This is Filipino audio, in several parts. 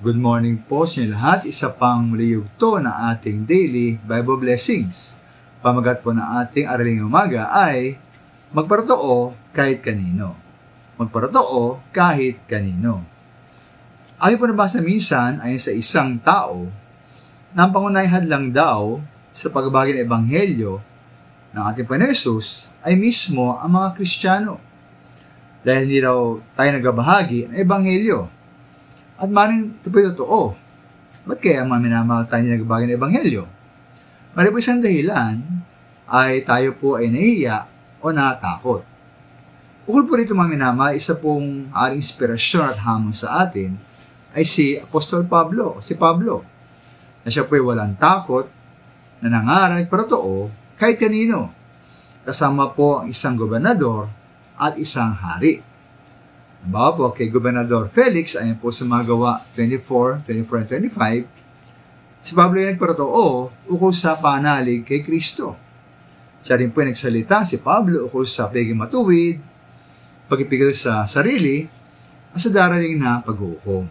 Good morning po sa inyo lahat. Isa pang muli yugto na ating daily Bible blessings. Pamagat po na ating araling umaga ay magparotoo kahit kanino. Magparotoo kahit kanino. Ayon po nabasa minsan ay sa isang tao na ang pangunahing hadlang daw sa pagbabagi ng Ebanghelyo ng ating Panginoon Hesus ay mismo ang mga Kristiyano. Dahil hindi daw tayo nagbabahagi ng Ebanghelyo. At maring ito po yung totoo. Ba't kaya mga minamahal tayo na nagbahagi ng Ebanghelyo? Maring po isang dahilan ay tayo po ay nahihiya o natatakot. Ukol po rito mga minamahal, isa pong aring inspirasyon at hamon sa atin ay si Apostol Pablo, si Pablo, na siya po ay walang takot, na nangaral para totoo kahit kanino. Kasama po ang isang gobernador at isang hari. Halimbawa po kay Gobernador Felix, ayan po sa mga gawa 24 and 25, si Pablo ay nagparotoo ukol sa panalig kay Kristo. Siya rin po ay nagsalita, si Pablo, ukol sa pagiging matuwid, pagpipigil sa sarili, at sa darating na pag-uukom.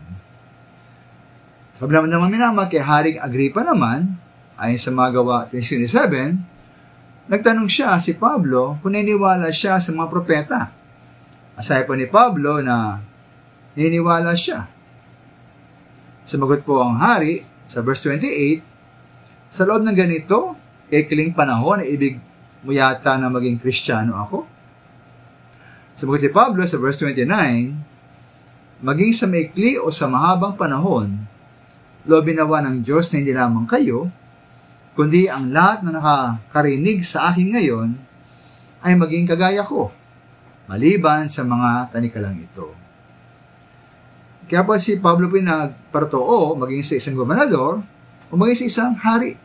Sabi naman naman minama kay Haring Agripa naman, ayon sa mga gawa 27, nagtanong siya si Pablo kung naniniwala siya sa mga propeta. Asaya po ni Pablo na naniniwala siya. Sumagot po ang hari sa verse 28, sa loob ng ganito, ikiling panahon, ibig mo yata na maging Kristiyano ako? Sumagot si Pablo sa verse 29, maging sa maikli o sa mahabang panahon, loobin nawa ng Diyos na hindi lamang kayo, kundi ang lahat na nakakarinig sa akin ngayon ay maging kagaya ko, maliban sa mga tanikalang ito. Kaya po si Pablo po nagparotoo maging sa isang gobernador o maging sa isang hari.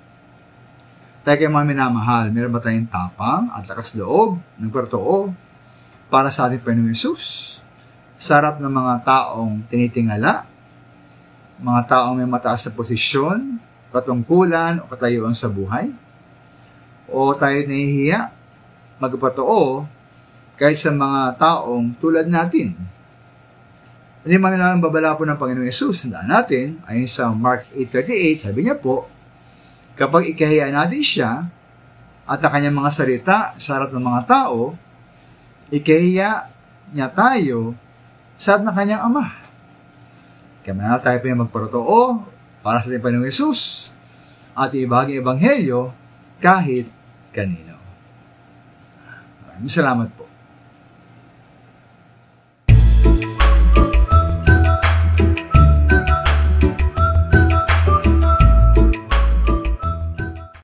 Tayo kayo mga minamahal, meron ba tayong tapang at lakas loob ng parotoo para sa ating Panginoong Hesus? Sa harap ng mga taong tinitingala, mga taong may mataas na posisyon, katungkulan o katayuan sa buhay? O tayo nahihiya magpatoo kahit sa mga taong tulad natin? Hindi man lang babala po ng Panginoong Hesus, tandaan natin, ayon sa Mark 8:38, sabi niya po, kapag ikahiya natin siya at ang kanyang mga salita sa harap ng mga tao, ikahiya niya tayo sa harap ng kanyang Ama. Kaya manala tayo pa yung magparotoo para sa ating Panginoong Hesus at ibahagi ang Ebanghelyo kahit kanino. Maraming salamat po.